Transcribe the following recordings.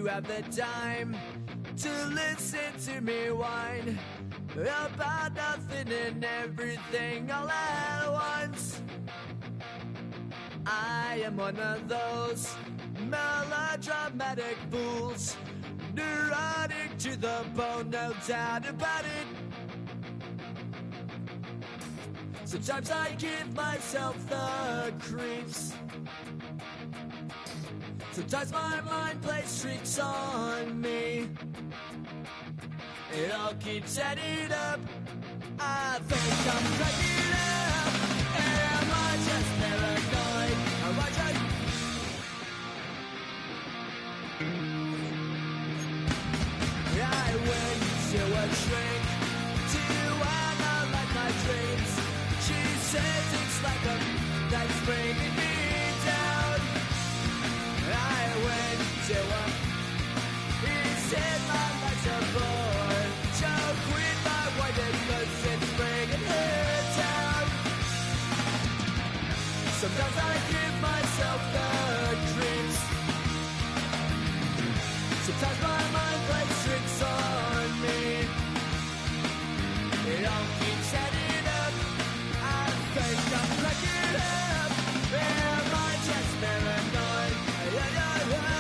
you have the time to listen to me whine about nothing and everything all at once. I am one of those melodramatic fools, neurotic to the bone, no doubt about it. Sometimes I give myself the creeps. Sometimes my mind plays tricks on me. It all keeps adding up. I think I'm cracking up. Am I just paranoid? Am I just... I went to a shrink to analyze my dreams. She says it's like a that's bringing me down. I went to a... He said my life's a bore. Joke with my wife because it's bringing her down. Sometimes I give myself the creeps. Sometimes my mind plays tricks on me. It all keeps adding up. I think I'm cracking up. Am I just paranoid? Yeah, yeah, yeah.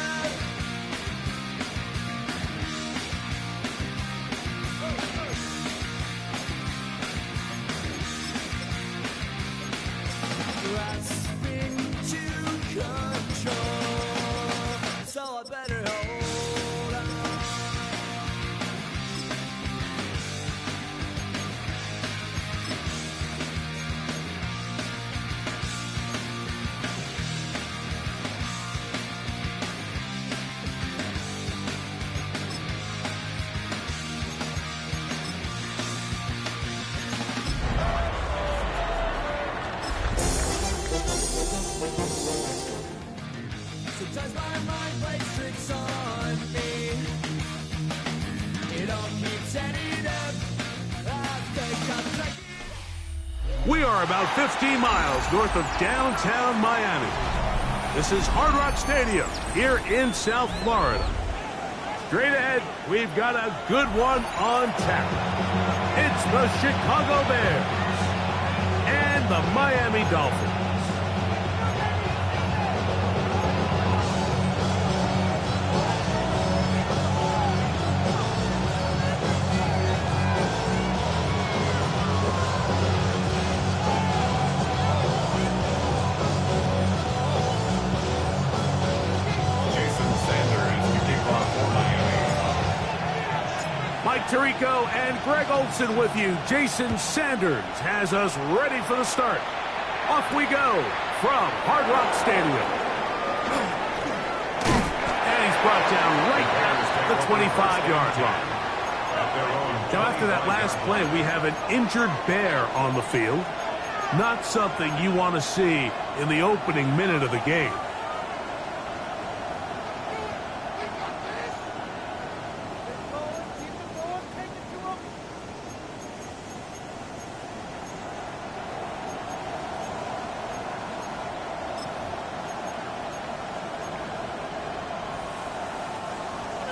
Grasping to control, so I better hold on. Sometimes my mind plays tricks on me. It all keeps adding up. I think I'm cracking. We are about 15 miles north of downtown Miami. This is Hard Rock Stadium here in South Florida. Straight ahead, we've got a good one on tap. It's the Chicago Bears and the Miami Dolphins. Mike Tirico and Greg Olson with you. Jason Sanders has us ready for the start. Off we go from Hard Rock Stadium. And he's brought down right at the 25-yard line. Now after that last play, we have an injured Bear on the field. Not something you want to see in the opening minute of the game.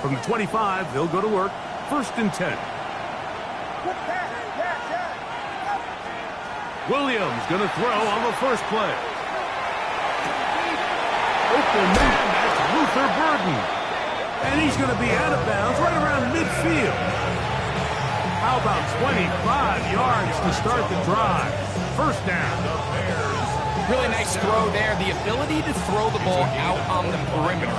From the 25, they'll go to work. 1st and 10. Williams going to throw on the first play. Open man, that's Luther Burden. And he's going to be out of bounds right around midfield. How about 25 yards to start the drive? 1st down. Really nice throw there. The ability to throw the ball out on the perimeter.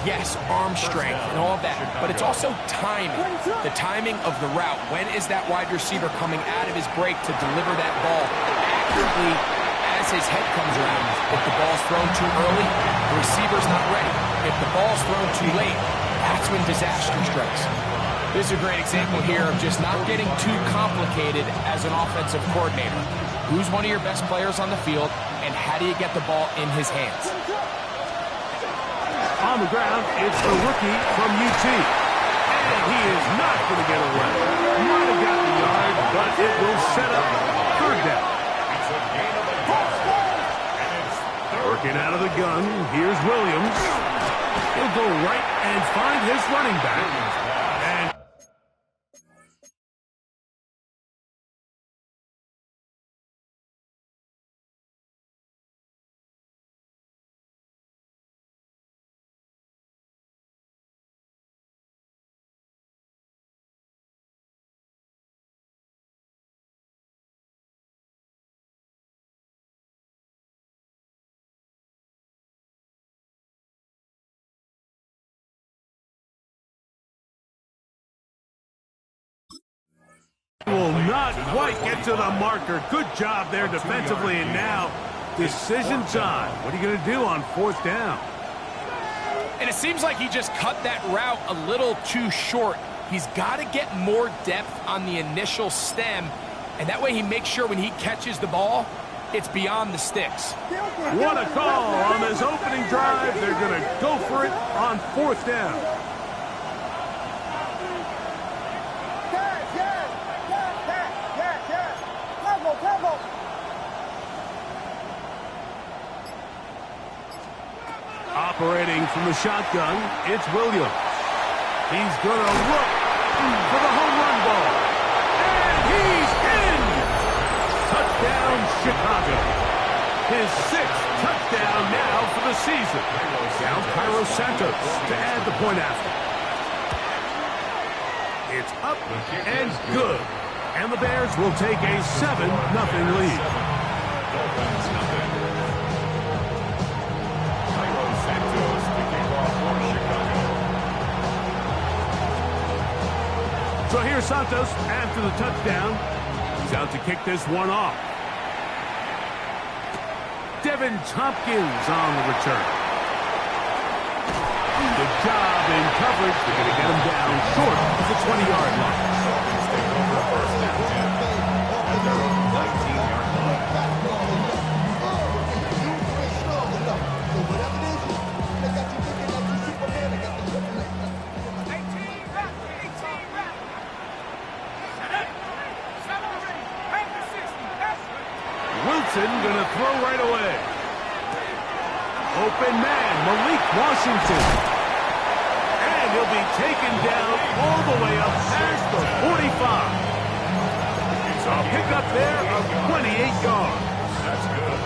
Yes, arm strength and all of that, but it's also timing. The timing of the route. When is that wide receiver coming out of his break to deliver that ball accurately as his head comes around? If the ball's thrown too early, the receiver's not ready. If the ball's thrown too late, that's when disaster strikes. This is a great example here of just not getting too complicated as an offensive coordinator. Who's one of your best players on the field, and how do you get the ball in his hands? On the ground, it's the rookie from UT. And he is not going to get away. Might have got the yard, but it will set up 3rd down. Working out of the gun, here's Williams. He'll go right and find his running back. And will not quite get to the marker. Good job there defensively, and now decision time. What are you going to do on 4th down? And it seems like he just cut that route a little too short. He's got to get more depth on the initial stem, and that way he makes sure when he catches the ball, it's beyond the sticks. What a call on this opening drive. They're going to go for it on 4th down. Operating from the shotgun, it's Williams. He's going to look for the home run ball. And he's in! Touchdown, Chicago. His 6th touchdown now for the season. Now Cairo Santos to add the point after. It's up and good. And the Bears will take a 7-0 lead. So here's Santos after the touchdown. He's out to kick this one off. Devin Tompkins on the return. Good job in coverage. They're going to get him down short of the 20-yard line. Going to throw right away. Open man, Malik Washington. And he'll be taken down all the way up past the 45. A pickup there of 28 yards. That's good.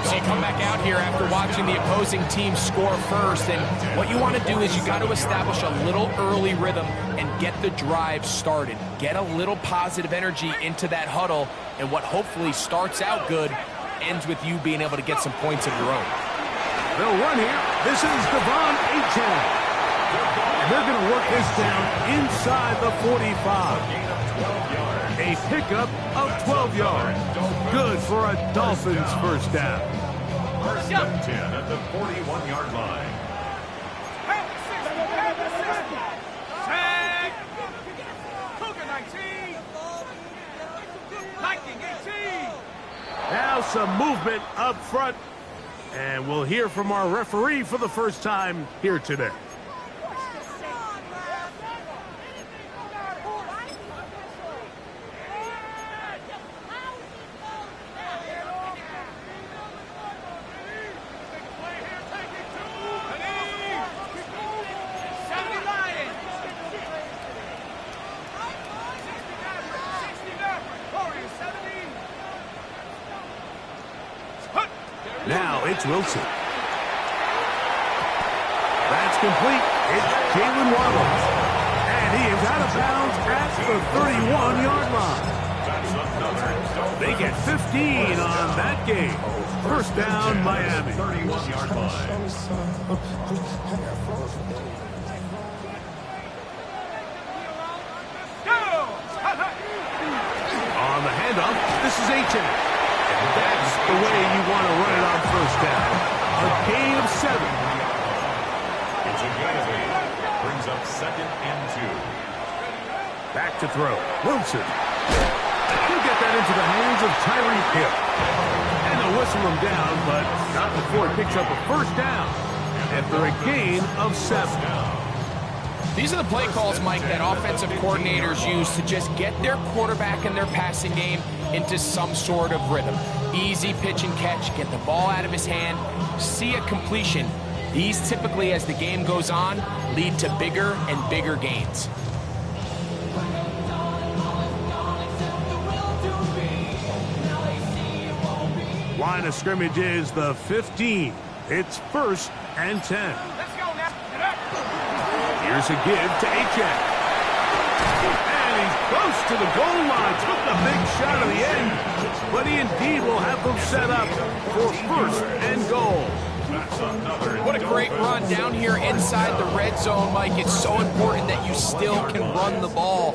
So you come back out here after watching the opposing team score first, and what you want to do is you got to establish a little early rhythm and get the drive started. Get a little positive energy into that huddle, and what hopefully starts out good ends with you being able to get some points of your own. They'll run here. This is Devon Achane. And they're going to work this down inside the 45. A pickup of 12 yards. Good for a Dolphins first down. First and 10 at the 41-yard line. Now some movement up front, and we'll hear from our referee for the first time here today. Now it's Wilson. That's complete. It's Jalen Waddle. And he is out of bounds at the 31-yard line. They get 15 on that game. First down, Miami. 31-yard line. On the handoff, this is Achane. That's the way you want to run it on first down. A gain of 7. It's a gain of 8. Brings up 2nd and 2. Back to throw. Wilson. He'll get that into the hands of Tyreek Hill. And they'll whistle him down, but not before he picks up a first down after a gain of 7. These are the play calls, Mike, that offensive coordinators use to just get their quarterback and their passing game into some sort of rhythm. Easy pitch and catch, get the ball out of his hand, see a completion, These typically, as the game goes on, lead to bigger and bigger gains. Line of scrimmage is the 15. It's 1st and 10. Let's go now. Here's a give to H.A. And he's close to the goal line. Took the big shot at the end. But he indeed will have them set up for 1st and goal. What a great run down here inside the red zone, Mike. It's so important that you still can run the ball.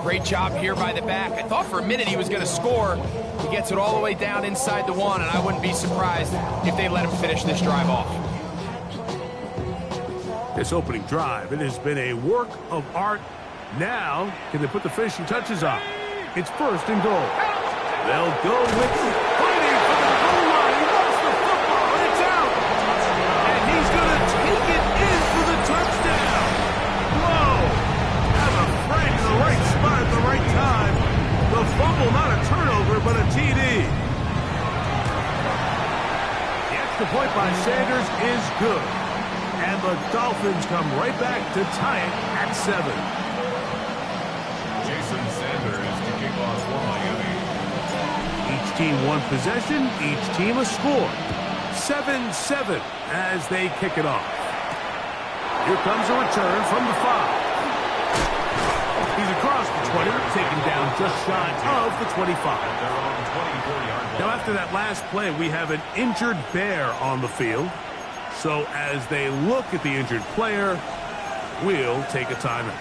Great job here by the back. I thought for a minute he was going to score. He gets it all the way down inside the 1, and I wouldn't be surprised if they let him finish this drive off. This opening drive, it has been a work of art. Now, can they put the finishing touches on? It's 1st and goal. They'll go with fighting for the goal line. He lost the football, and it's out. And he's going to take it in for the touchdown. Whoa. Have a friend in the right spot at the right time. The fumble, not a turnover, but a TD. The extra point by Sanders is good. And the Dolphins come right back to tie it at 7. Jason Sanders kicking off for Miami. Each team one possession, each team a score. 7-7 as they kick it off. Here comes a return from the 5. He's across the 20, taken down just shy of the 25. Now after that last play, we have an injured bear on the field. So as they look at the injured player, we'll take a timeout.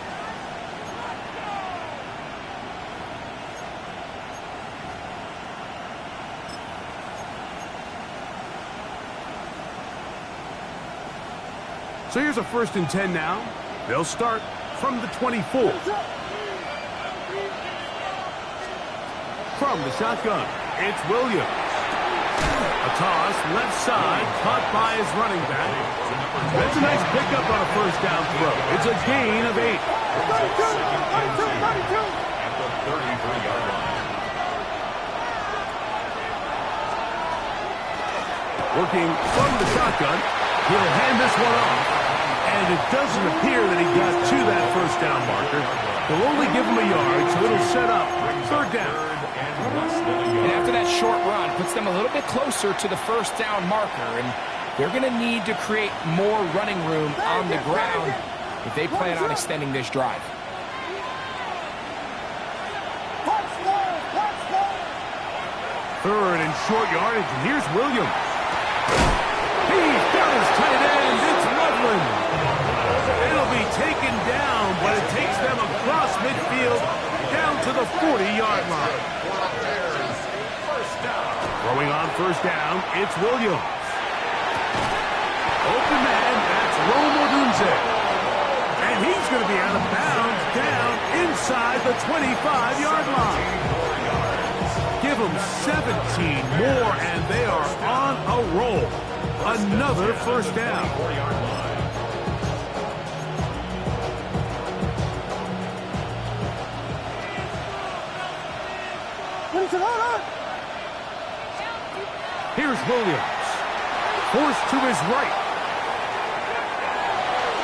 So here's a 1st and 10 now. They'll start from the 24. From the shotgun, it's Williams. A toss, left side, caught by his running back. That's a nice pickup on a 1st down throw. It's a gain of 8. At the 33-yard line. Working from the shotgun, he'll hand this one off. And it doesn't appear that he got to that 1st down marker. They'll only give him a yard, so it'll set up 3rd down. And after that short run, puts them a little bit closer to the 1st down marker. And they're going to need to create more running room on the ground if they plan on extending this drive. Third and short yardage, and here's Williams. He's got his tight end. It's Loveland. It'll be taken down, but it takes them across midfield down to the 40-yard line. Throwing on 1st down, it's Williams. Open man, that's Rome Odunze. And he's going to be out of bounds down inside the 25-yard line. Give them 17 more, and they are on a roll. Another 1st down. Here's Williams. Forced to his right.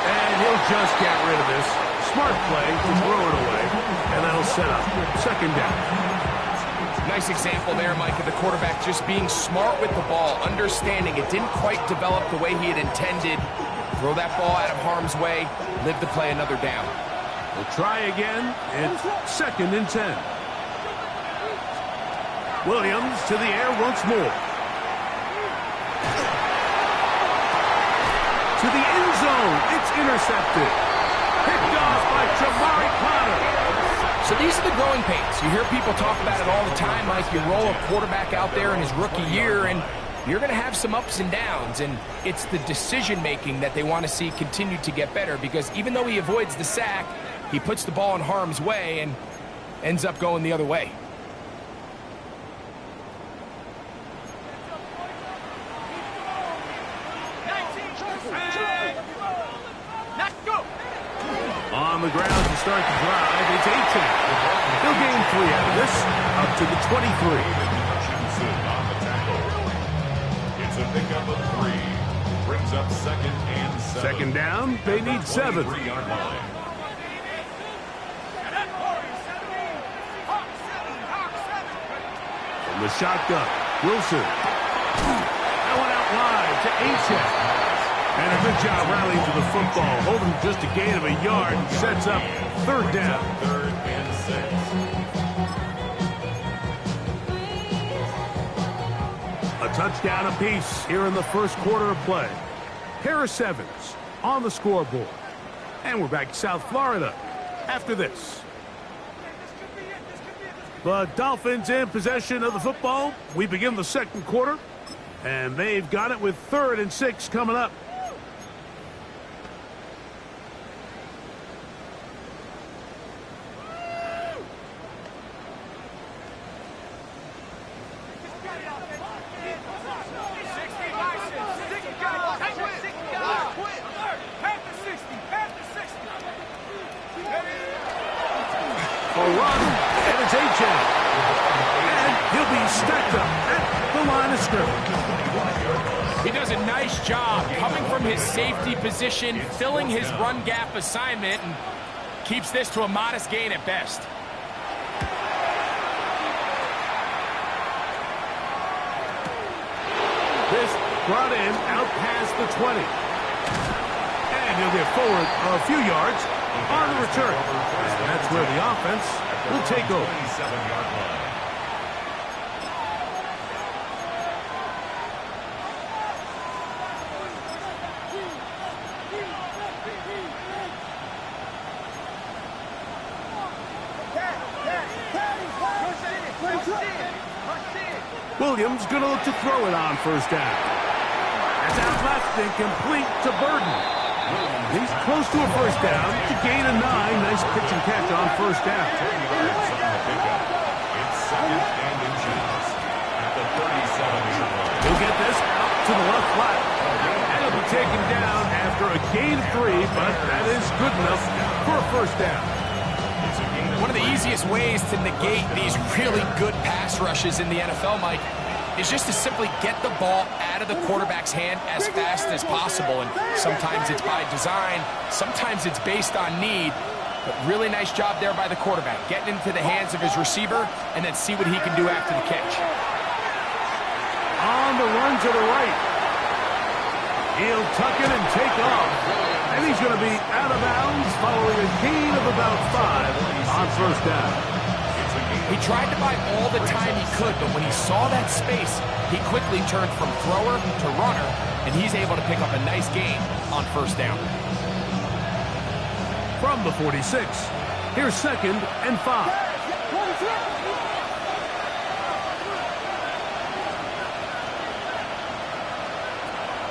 And he'll just get rid of this. Smart play to throw it away. And that'll set up 2nd down. Nice example there, Mike, of the quarterback just being smart with the ball, understanding it didn't quite develop the way he had intended. Throw that ball out of harm's way, live to play another down. We'll try again. It's 2nd and 10. Williams to the air once more. To the end zone. It's intercepted. Picked off by Jamari Potter. So these are the growing pains. You hear people talk about it all the time, Mike. You roll a quarterback out there in his rookie year, and you're going to have some ups and downs. And it's the decision-making that they want to see continue to get better, because even though he avoids the sack, he puts the ball in harm's way and ends up going the other way. On the ground to start the drive, it's 18. He'll gain 3 out of this, up to the 23. On the tackle. It's a pickup of 3. Brings brings up second and 7. Second down, they need 7. 23-yard line. From the shotgun, Wilson. That one out wide to Achek. And a good job rallying to the football, holding just a gain of a yard, and sets up third down. Third and 6. A touchdown apiece here in the first quarter of play. Harris Evans on the scoreboard. And we're back to South Florida after this. The Dolphins in possession of the football. We begin the second quarter, and they've got it with 3rd and 6 coming up. Position, filling his run gap assignment, and keeps this to a modest gain at best. This brought in out past the 20. And he'll get forward a few yards on the return. And that's where the offense will take over. 27-yard line. Williams going to look to throw it on first down. That's out left and complete to Burden. He's close to a first down to gain a 9. Nice pitch and catch on first down. It's second and inches at the 37-yard line. He'll get this out to the left flat. And he'll be taken down after a gain of 3, but that is good enough for a first down. One of the easiest ways to negate these really good pass rushes in the NFL, Mike, is just to simply get the ball out of the quarterback's hand as fast as possible. And sometimes it's by design, sometimes it's based on need. But really nice job there by the quarterback, getting into the hands of his receiver and then see what he can do after the catch. On the run to the right. He'll tuck it and take off. And he's going to be out of bounds following a gain of about 5 on first down. He tried to buy all the time he could, but when he saw that space, he quickly turned from thrower to runner, and he's able to pick up a nice gain on first down. From the 46, here's 2nd and 5.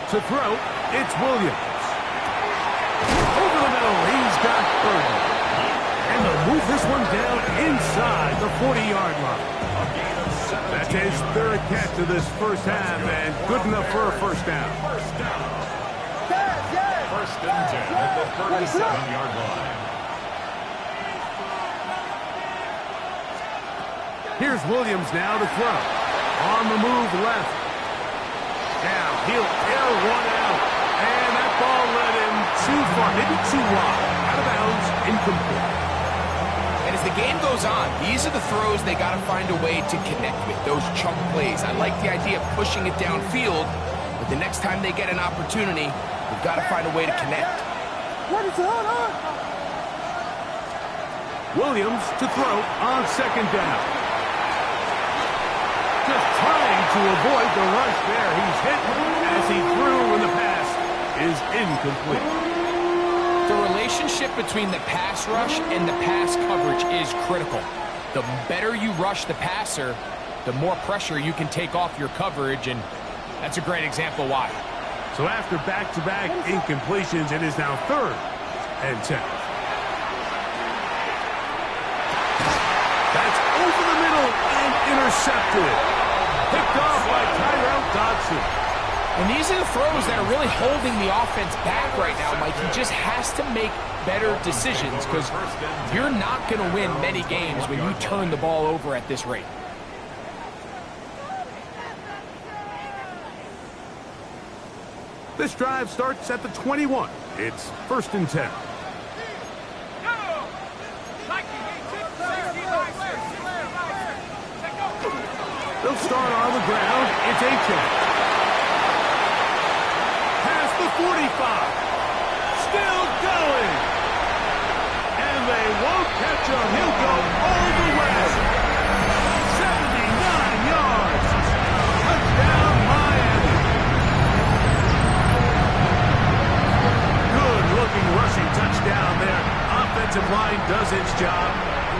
To throw, it's Williams. Over the middle, he's got Burden. And they'll move this one down inside the 40-yard line. That's his 3rd catch of this first half, and good enough for a first down. First and 10 at the 37-yard line. Here's Williams now to throw. On the move left. Now he'll air one out. And that ball led him too far, maybe too wide. Out of bounds, incomplete. And as the game goes on, these are the throws they got to find a way to connect with, those chunk plays. I like the idea of pushing it downfield, but the next time they get an opportunity, they've got to find a way to connect. Williams to throw on 2nd down. Just trying to avoid the rush there. He's hit as he threw when the pass is incomplete. The relationship between the pass rush and the pass coverage is critical. The better you rush the passer, the more pressure you can take off your coverage, and that's a great example why. So after back-to-back incompletions, it is now 3rd and 10. That's over the middle and intercepted. Picked off by Tyrell Dodson. And these are the throws that are really holding the offense back right now, Mike. He just has to make better decisions because you're not going to win many games when you turn the ball over at this rate. This drive starts at the 21. It's 1st and 10. They'll start on the ground. It's Achane. Past the 45. Still going. And they won't catch him. He'll go all the way. 79 yards. Touchdown, Miami. Good-looking rushing touchdown there. Offensive line does its job.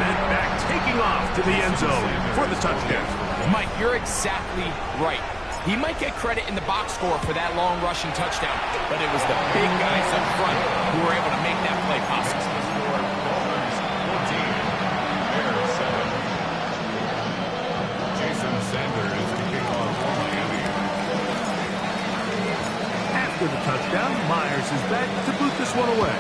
And back taking off to the end zone for the touchdown. Mike, you're exactly right. He might get credit in the box score for that long rushing touchdown, but it was the big guys up front who were able to make that play possible. Dolphins 14, Bears 7. Jason Sanders kicking off for Miami. After the touchdown, Myers is back to boot this one away.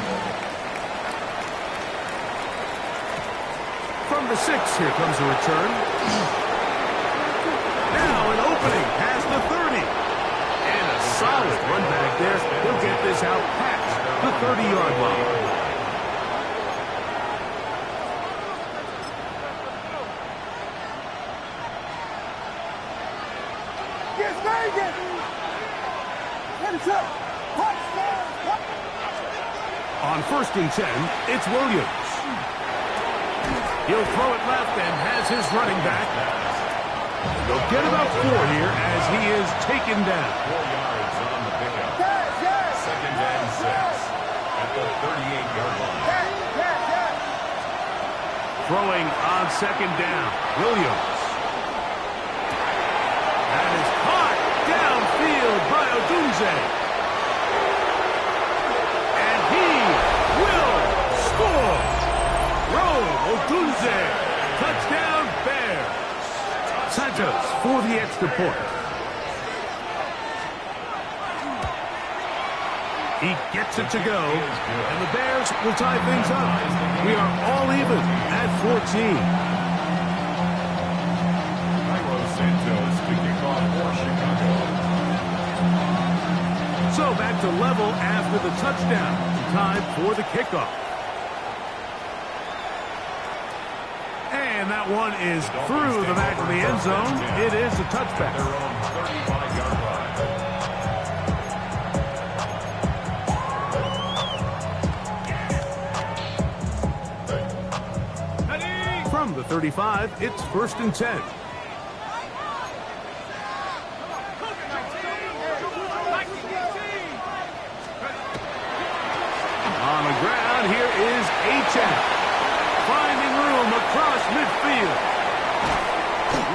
From the 6, here comes a return. Now an opening past the 30. And a solid run back there. He'll get this out past the 30-yard line. On 1st and 10, it's Williams. He'll throw it left and has his running back. They'll get about 4 here as he is taken down. 4 yards on the pickup. 2nd and 6 at the 38-yard line. Throwing on 2nd down, Williams. That is caught downfield by Odunze. And he will score. Odunze, touchdown Bears. Santos for the extra point. He gets it to go, and the Bears will tie things up. We are all even at 14. Santos to kick off for Chicago. So back to level after the touchdown. Time for the kickoff. And that one is through the back of the end zone. It is a touchback. Their own 35-yard line. From the 35, it's 1st and 10. On the ground, here is Achane. Finding room across midfield.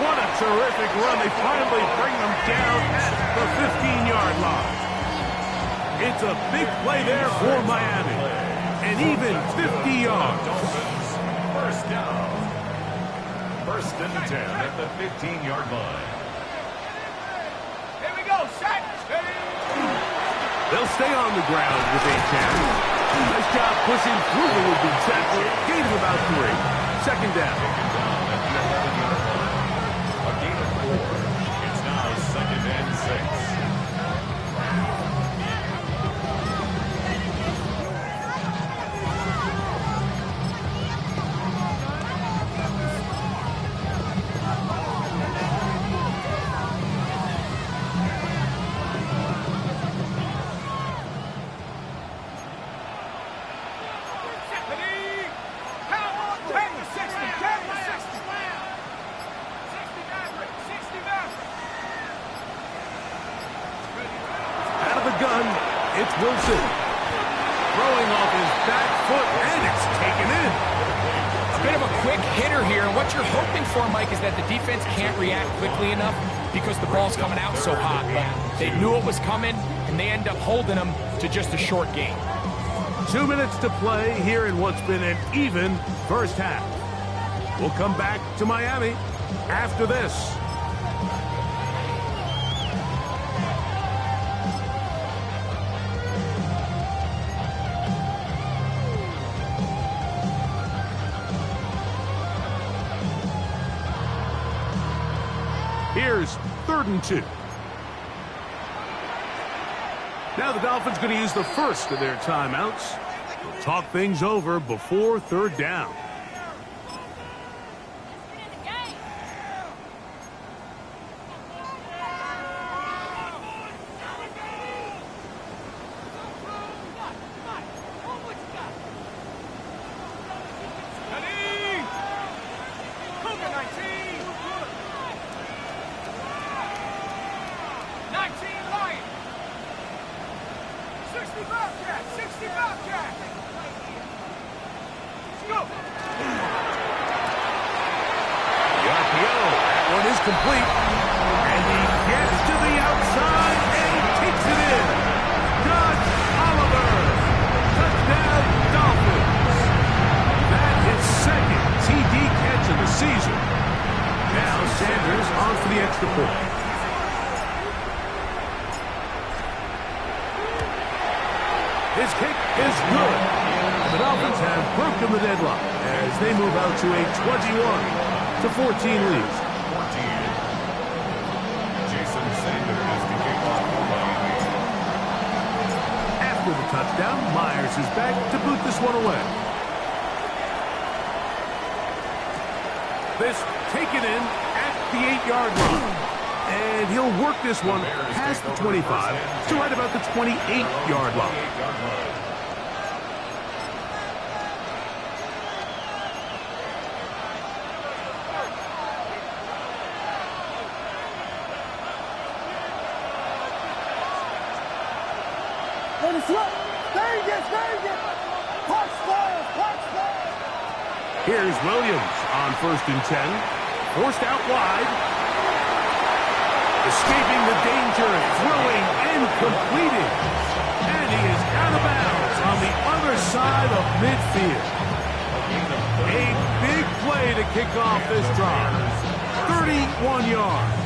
What a terrific run. They finally bring them down at the 15-yard line. It's a big play there for Miami. And even 50 yards. Dolphins, 1st down. 1st and 10 at the 15-yard line. Here we go, set. They'll stay on the ground with Achane. Nice job pushing through the would-be tackle. Gain of about 3. 2nd down. At the 11-yard line. A gain of 4. It's now 2nd and 6. It's Wilson. Throwing off his back foot, and it's taken in. A bit of a quick hitter here, and what you're hoping for, Mike, is that the defense can't react quickly enough because the ball's coming out so hot. But they knew it was coming, and they end up holding them to just a short game. 2 minutes to play here in what's been an even first half. We'll come back to Miami after this. Here's 3rd and 2. Now the Dolphins going to use the first of their timeouts. They'll talk things over before third down. Complete, and he gets to the outside and takes it in. Doug Oliver, touchdown Dolphins. That is second TD catch of the season. Now Sanders on for the extra point. His kick is good. The Dolphins have broken the deadlock as they move out to a 21-14 lead. After the touchdown, Myers is back to boot this one away. This taken in at the 8-yard line. And he'll work this one past the 25 to right about the 28-yard line. Here's Williams on 1st and 10. Forced out wide. Escaping the danger, throwing and completing. And he is out of bounds on the other side of midfield. A big play to kick off this drive. 31 yards.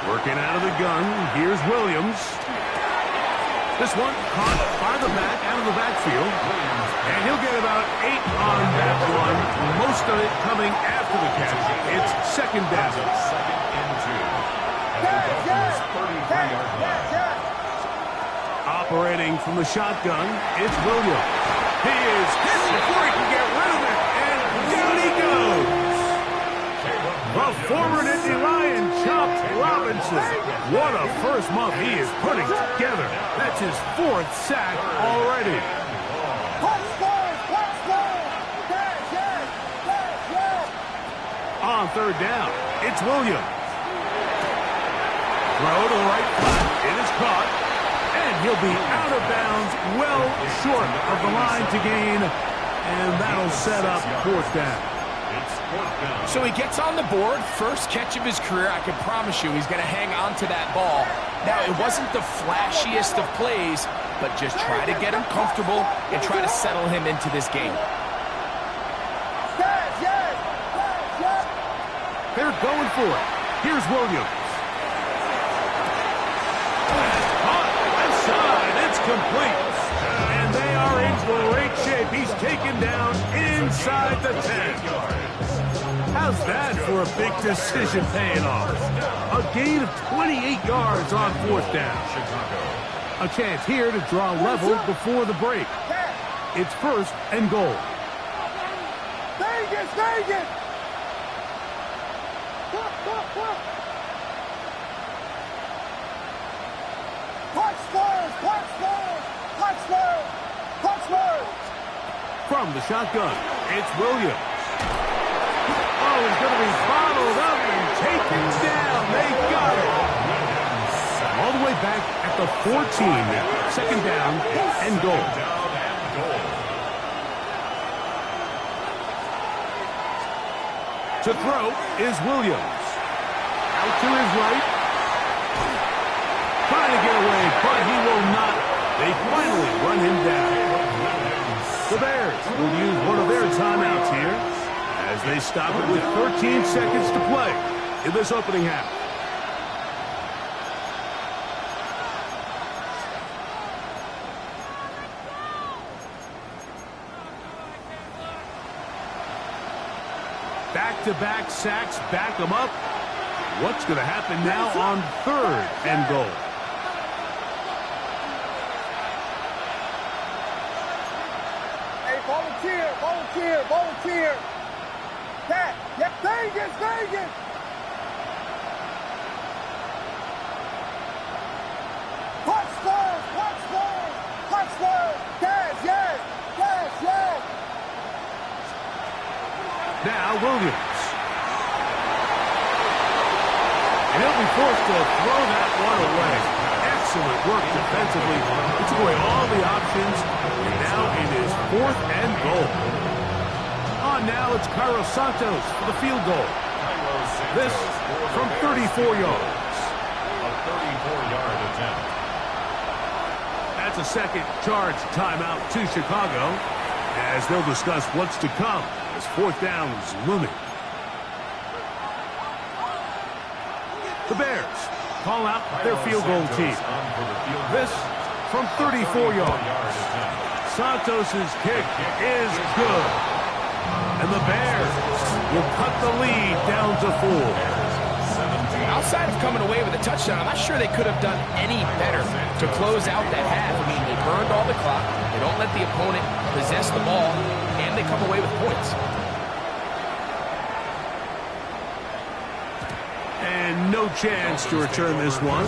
Working out of the gun, here's Williams. This one caught by the back, out of the backfield. And he'll get about 8 on that one. Most of it coming after the catch. It's second down. Second and 2. 33-yard line. Operating from the shotgun, it's Williams. He is hit before he can get rid of it. And down he goes. The former Nittany Lion, Chop Robinson. What a first month he is putting together. That's his 4th sack already. On third down, it's Williams. Throw to the right flat. It is caught. And he'll be out of bounds, well short of the line to gain. And that'll set up 4th down. So he gets on the board, first catch of his career. I can promise you he's going to hang on to that ball. Now, it wasn't the flashiest of plays, but just try to get him comfortable and try to settle him into this game. They're going for it. Here's Williams. Caught left side. It's complete. And they are in great shape. He's taken down inside the 10. How's that for a big decision paying off? A gain of 28 yards on 4th down. A chance here to draw level before the break. It's 1st and goal. Vegas! From the shotgun, it's Williams. Oh, he's going to be bottled up and taken down. They got it. All the way back at the 14 now. 2nd down and goal. To throw is Williams. Out to his right. Trying to get away, but he will not. They finally run him down. The Bears will use one of their timeouts here as they stop it with 13 seconds to play in this opening half. Back-to-back sacks back them up. What's going to happen now on 3rd and goal? Hey, volunteer. Cat, yep, Vegas. Touchdown. Yes. Now Williams. And he'll be forced to throw that one away. Excellent work defensively. He took away all the options, and now it is 4th and goal. On now, it's Cairo Santos for the field goal. This from 34 yards. A 34-yard attempt. That's a second charge timeout to Chicago, as they'll discuss what's to come as 4th down is looming. The Bears call out their field goal team. This from 34 yards. Santos' kick is good. And the Bears will cut the lead down to 4. Outside of coming away with a touchdown, I'm not sure they could have done any better to close out that half. I mean, they burned all the clock. They don't let the opponent possess the ball, and they come away with points. And no chance to return this one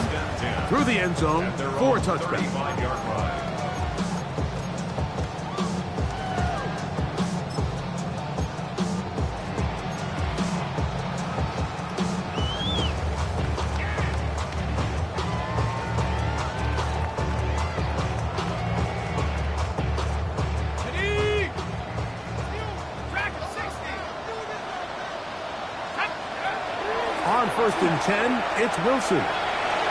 through the end zone for a touchback. On 1st and 10, it's Wilson.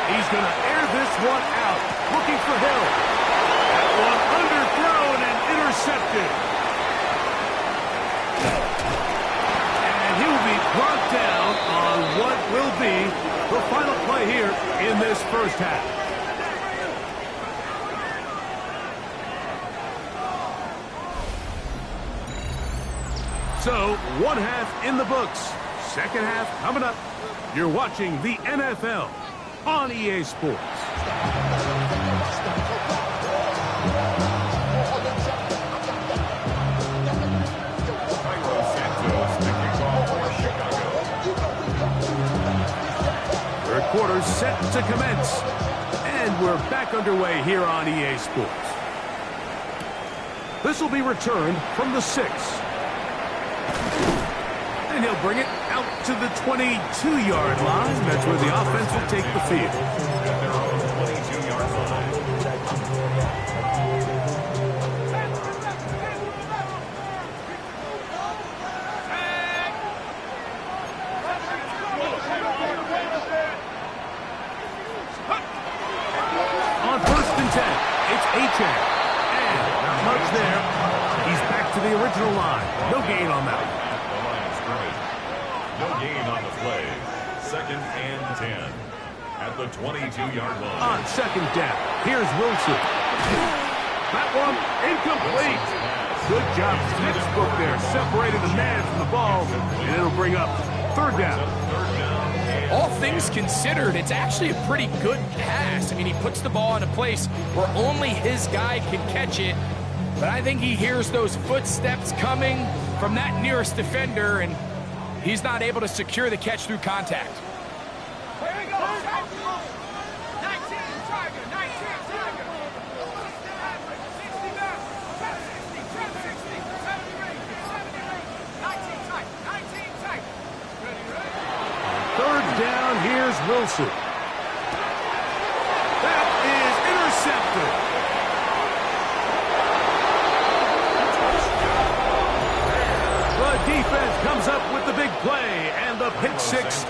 He's going to air this one out, looking for Hill. That one underthrown and intercepted. And he will be brought down on what will be the final play here in this first half. So, one half in the books. Second half coming up. You're watching the NFL on EA Sports. Third quarter set to commence. And we're back underway here on EA Sports. This will be returned from the 6. And he'll bring it out to the 22-yard line. That's where the offense will take the field. They're on the 22-yard line. On 1st and 10, it's Achane. And not much there. He's back to the original line. No gain on that one. No gain on the play. 2nd and 10 at the 22-yard line. On 2nd down, here's Wilson. That one incomplete. Good job, textbook there. Separated the man from the ball, and it'll bring up 3rd down. All things considered, it's actually a pretty good pass. I mean, he puts the ball in a place where only his guy can catch it. But I think he hears those footsteps coming from that nearest defender, and he's not able to secure the catch through contact. Here we go. 19 Tiger. 19 Tiger. 60 back. 60. 70 ring. 70 ring. 19 tight. 19 tight. Ready. 3rd down, here's Wilson. That is intercepted. The defense comes up with the big play, and the pick 6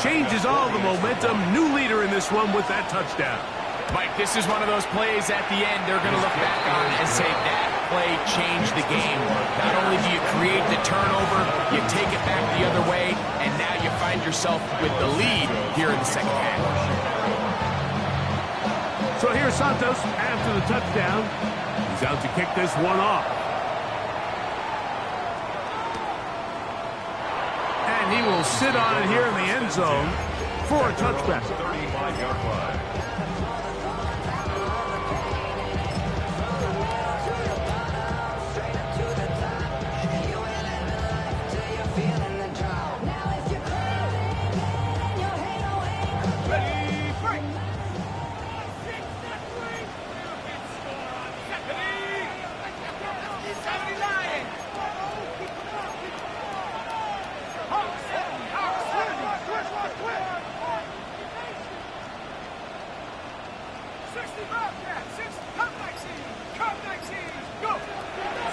changes all the momentum. New leader in this one with that touchdown. Mike, this is one of those plays at the end they're going to look back on and say that play changed the game. Not only do you create the turnover, you take it back the other way, and now you find yourself with the lead here in the second half. So here's Santos after the touchdown. He's out to kick this one off. And he will sit on it here in the end zone for a touchback. 35-yard line.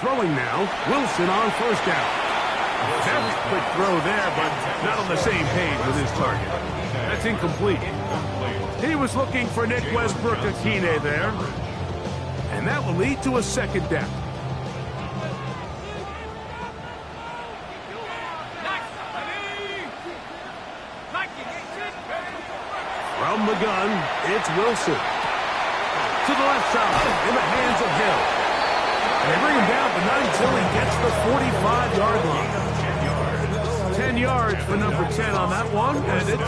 Throwing now, Wilson on first down. Very quick throw there, but not on the same page with his target. That's incomplete. He was looking for Nick Westbrook-Akine there. And that will lead to a second down. From the gun, it's Wilson. To the left side, in the hands of Hill. And they bring him down, but not until he gets the 45-yard line. 10 yards for number 10 on that one, and it's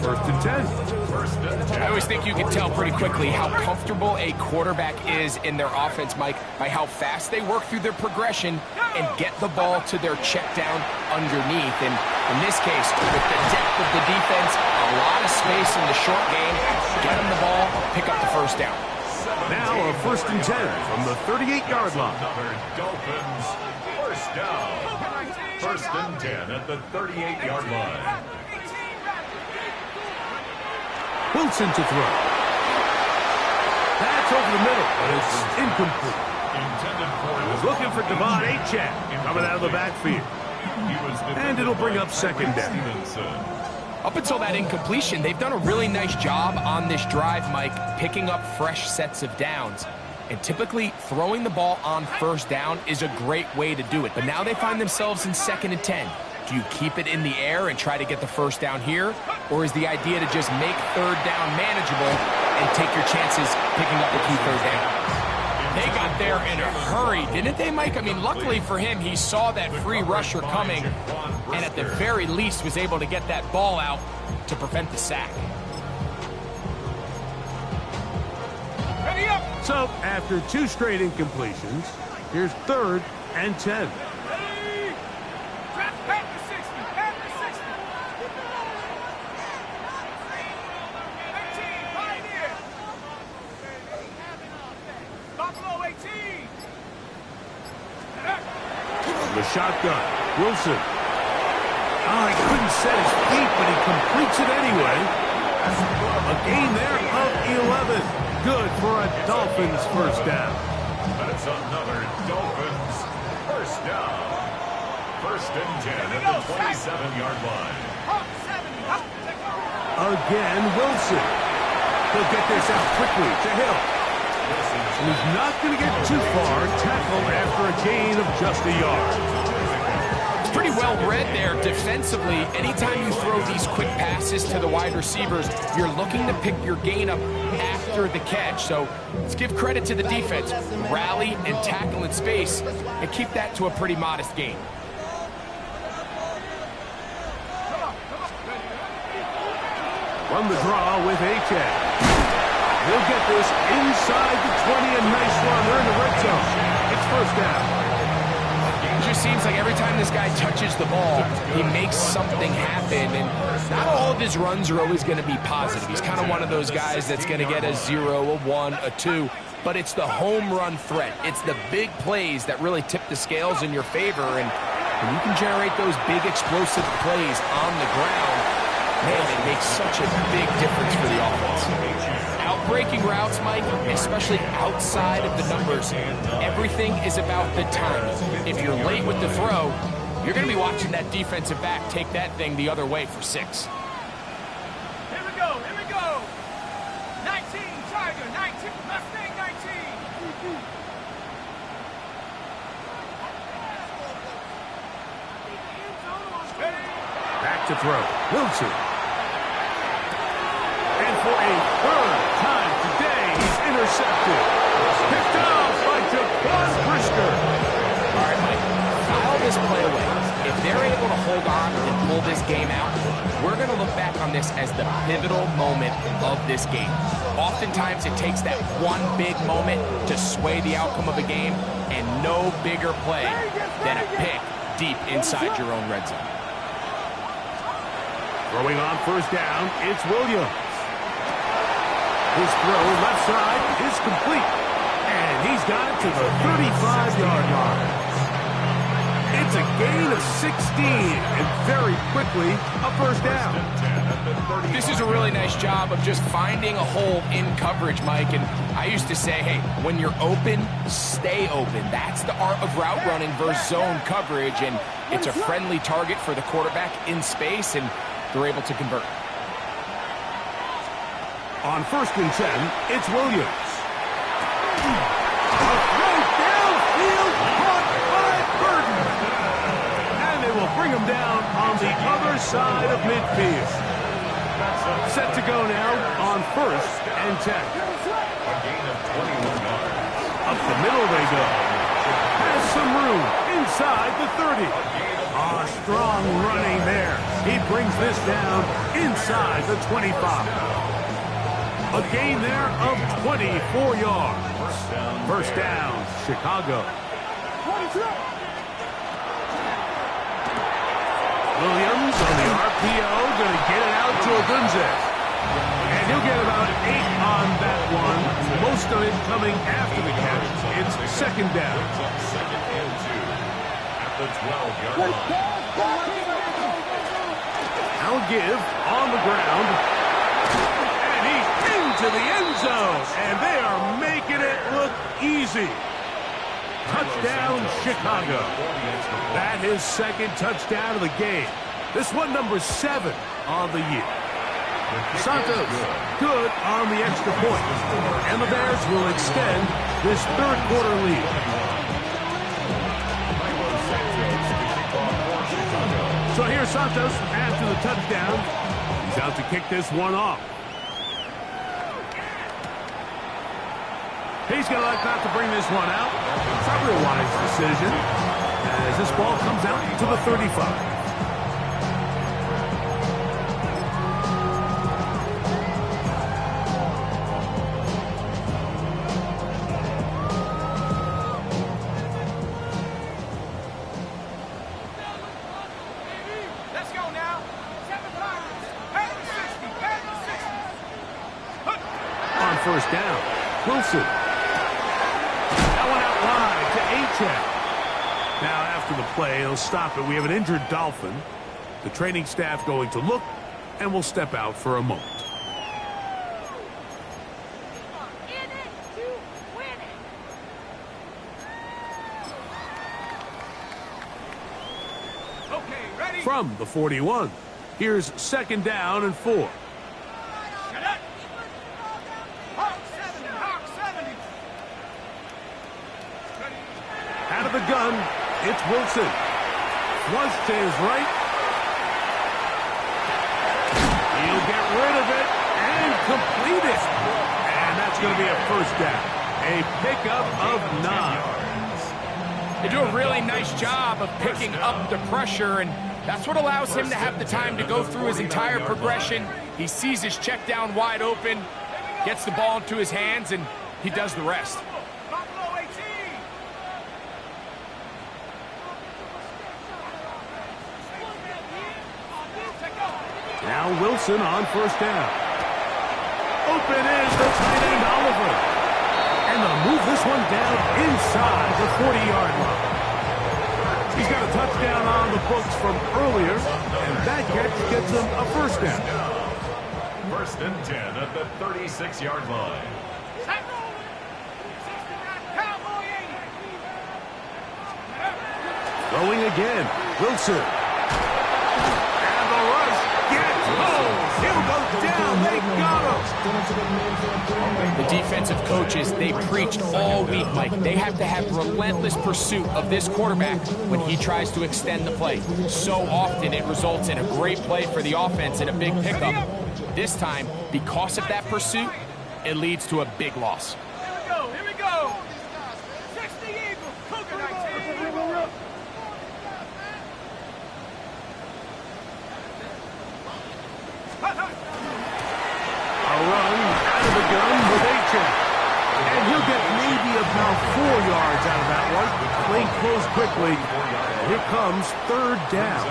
first and 10. I always think you can tell pretty quickly how comfortable a quarterback is in their offense, Mike, by how fast they work through their progression and get the ball to their check down underneath. And in this case, with the depth of the defense, a lot of space in the short game, get them the ball, pick up the first down. Now a first and 10 from the 38-yard line. Dolphins, first down. First and 10 at the 38-yard line. Wilson to throw. That's over the middle, but it's incomplete. He's looking for Devon Achane coming out of the backfield. And it'll bring up second down. Up until that incompletion, they've done a really nice job on this drive, Mike, picking up fresh sets of downs. And typically, throwing the ball on first down is a great way to do it. But now they find themselves in second and 10. Do you keep it in the air and try to get the first down here? Or is the idea to just make third down manageable and take your chances picking up a key third down? They got there in a hurry, didn't they, Mike? I mean, luckily for him, he saw that free rusher coming and at the very least was able to get that ball out to prevent the sack. So, after two straight incompletions, here's third and 10. The shotgun, Wilson. Oh, he couldn't set his feet, but he completes it anyway. A gain there of 11. Good for a Dolphins first down. That's another Dolphins first down. First and 10 at the 27-yard line. Again, Wilson. He'll get this out quickly to Hill. And he's not going to get too far. Tackled after a gain of just a yard. It's pretty well read there defensively. Anytime you throw these quick passes to the wide receivers, you're looking to pick your gain up after the catch. So let's give credit to the defense. Rally and tackle in space and keep that to a pretty modest gain. From the draw with Achane. He'll get this inside the 20, a nice run. They're in the red zone. It's first down. It just seems like every time this guy touches the ball, he makes something happen. And not all of his runs are always going to be positive. He's kind of one of those guys that's going to get a 0, a 1, a 2. But it's the home run threat. It's the big plays that really tip the scales in your favor. And when you can generate those big explosive plays on the ground, man, it makes such a big difference for the offense. Outbreaking routes, Mike, especially outside of the numbers, everything is about the timing. If you're late with the throw, you're going to be watching that defensive back take that thing the other way for 6. Here we go, here we go. 19, Tiger, 19, Mustang 19. Back to throw. Wilson. And for a third time today, he's intercepted. Picked off by Jaquan Brisker. All right, Mike, file this play away, if they're able to hold on and pull this game out, we're going to look back on this as the pivotal moment of this game. Oftentimes, it takes that one big moment to sway the outcome of a game, and no bigger play than a pick deep inside your own red zone. Throwing on first down, it's Williams. His throw left side is complete. And he's got it to the 35-yard line. It's a gain of 16, and very quickly, a first down. This is a really nice job of just finding a hole in coverage, Mike. And I used to say, hey, when you're open, stay open. That's the art of route running versus zone coverage. And it's a friendly target for the quarterback in space, and they're able to convert. On first and 10, it's Williams. A throw downfield caught by Burton. And they will bring him down on the other side of midfield. Set to go now on first and 10. A gain of 21 yards. Up the middle they go. Has some room inside the 30. Strong running there. He brings this down inside the 25. A gain there of 24 yards. First down, Chicago. Williams on the RPO, going to get it out to Agunze. And he'll get about 8 on that one. Most of it coming after the catch. It's second down. Second and 2 at the 12-yard line. Now give on the ground. And he's into the end zone. And they are making it look easy. Touchdown, Chicago. That is second touchdown of the game. This one number 7 on the year. Santos, good on the extra point. And the Bears will extend this third quarter lead. So here's Santos after the touchdown. He's out to kick this one off. He's going to like not to bring this one out. Probably a wise decision as this ball comes out to the 35. Let's go now. 7 times. Head to 60. Head to 60. On first down, Wilson. That one out wide to A-Check. Now after the play, he'll stop it. We have an injured Dolphin. The training staff going to look, and we'll step out for a moment. In it to win it. Okay, ready? From the 41, here's second down and 4. Cadet. Hawk 70. Hawk 70. Out of the gun, it's Wilson. Flush to his right. He'll get rid of it and complete it. And that's going to be a first down. A pickup of 9. They do a really nice job of picking up the pressure, and that's what allows him to have the time to go through his entire progression. He sees his check down wide open, gets the ball into his hands, and he does the rest. Buffalo 18. Now Wilson on first down. Open is the tight end Oliver. And they'll move this one down inside the 40-yard line. He's got a touchdown on the books from earlier, and that catch gets him a first down. First and 10 at the 36-yard line. Throwing again, Wilson. And the rush gets home. He'll go down. They got him. The defensive coaches, they preached all week, Mike. They have to have relentless pursuit of this quarterback when he tries to extend the play. So often it results in a great play for the offense and a big pickup. This time, because of that pursuit, it leads to a big loss. Here we go. Here we go. 60 Eagles. Cougar 19. A run out of the gun with H.F. And he'll get maybe about 4 yards out of that one. Play closed quickly. Here comes third down.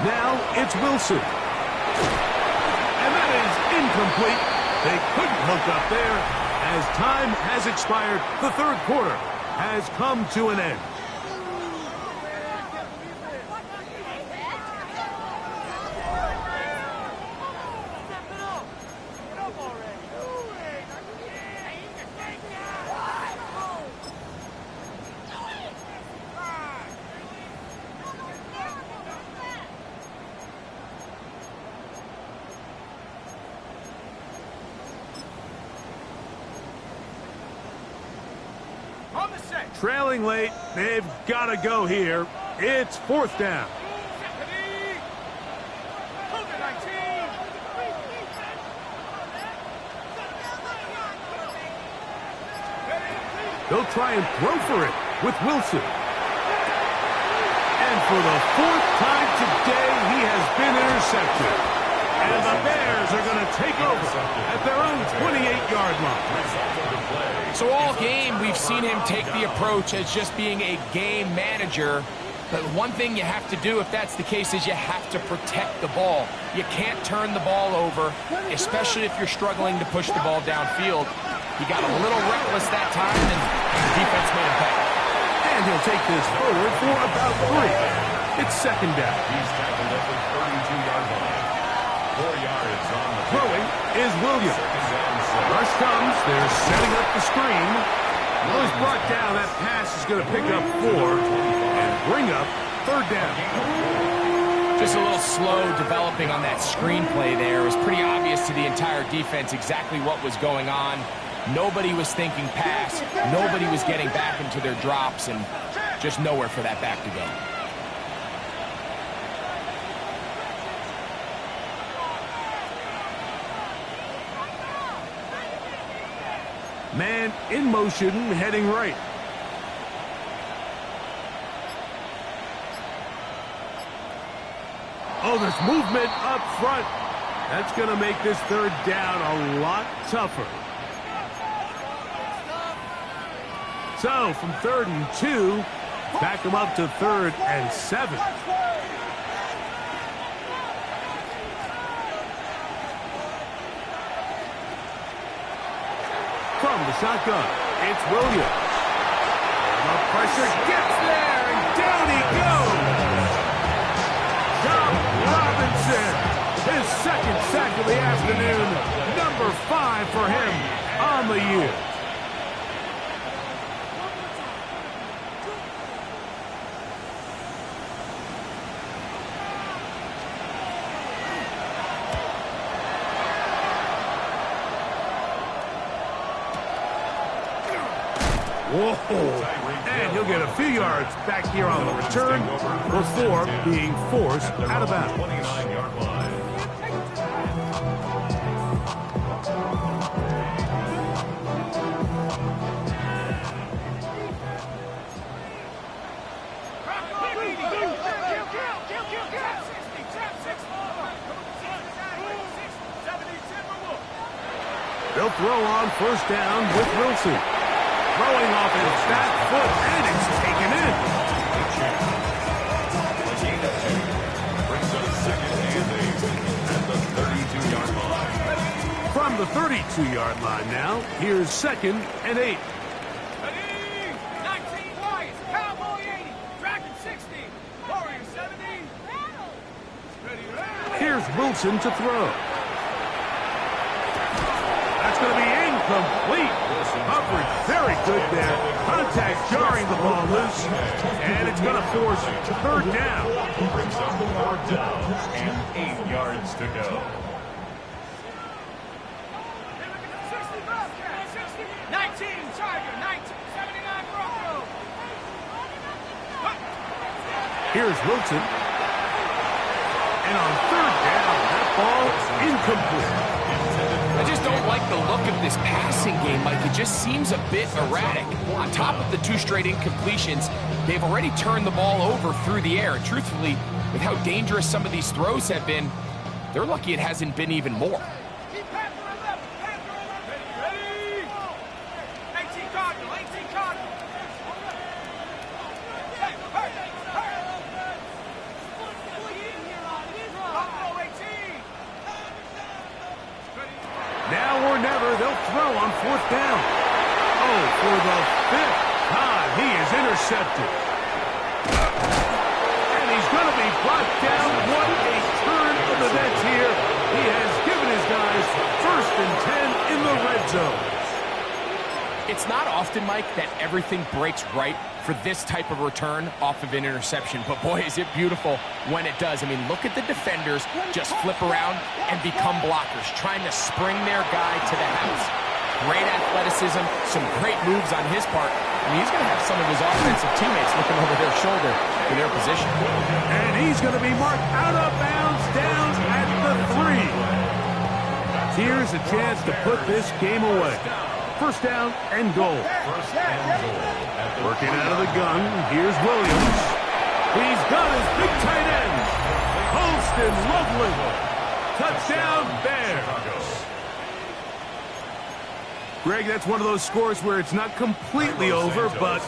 Now it's Wilson. And that is incomplete. They couldn't hook up there. As time has expired, the third quarter has come to an end. Trailing late, they've got to go here. It's fourth down. They'll try and throw for it with Wilson. And for the fourth time today, he has been intercepted. And the Bears are going to take over at their own 28-yard line. So all game, we've seen him take the approach as just being a game manager. But one thing you have to do if that's the case is you have to protect the ball. You can't turn the ball over, especially if you're struggling to push the ball downfield. He got a little reckless that time, and the defense made him pay. And he'll take this forward for about 3. It's second down. He's tackled at the 32-yard line. 4 yards on the throwing is Williams. Rush comes. They're setting up the screen. Well, he's brought down. That pass is going to pick up 4 and bring up third down. Just a little slow developing on that screenplay there. It was pretty obvious to the entire defense exactly what was going on. Nobody was thinking pass. Nobody was getting back into their drops, and just nowhere for that back to go. Man in motion, heading right. Oh, there's movement up front. That's going to make this third down a lot tougher. So, from 3rd and 2, back them up to 3rd and 7. From the shotgun, it's Williams. The pressure gets there, and down he goes. John Robinson, his second sack of the afternoon. Number 5 for him on the year. Whoa, and he'll get a few yards back here on the return before being forced out of bounds. 29-yard line. They'll throw on first down with Wilson. Throwing off his back foot, and it's taken in. Brings up second and 8 at the 32-yard line. From the 32-yard line now, here's 2nd and 8. 19 Lions, Cowboy 80, Dragon 60, Warrior 70. Here's Wilson to throw. That's going to be incomplete. Coverage very good there. Contact jarring the ball loose. And it's going to force 3rd down. Brings up 4th down and 8 yards to go. 19 Tiger, 19, 79 Bronco. Here's Wilson. And on 3rd down, that ball incomplete. Intended I just don't like the look of this passing game, Mike. It just seems a bit erratic. On top of the 2 straight incompletions, they've already turned the ball over through the air. And truthfully, with how dangerous some of these throws have been, they're lucky it hasn't been even more. Keep passing on left. Ready? 18 Cardinal. 18 Cardinal. Now or never, they'll throw on 4th down. Oh, for the 5th time, he is intercepted. And he's going to be brought down. What a turn of the Nets here. He has given his guys 1st and 10 in the red zone. It's not often, Mike, that everything breaks right for this type of return off of an interception. But boy, is it beautiful when it does. I mean, look at the defenders just flip around and become blockers, trying to spring their guy to the house. Great athleticism, some great moves on his part. I mean, he's going to have some of his offensive teammates looking over their shoulder for their position. And he's going to be marked out of bounds down at the 3. Here's a chance to put this game away. 1st down and goal. Working out of the gun, here's Williams. He's got his big tight end. Holston, lovely. Touchdown, Bears. Greg, that's one of those scores where it's not completely over, but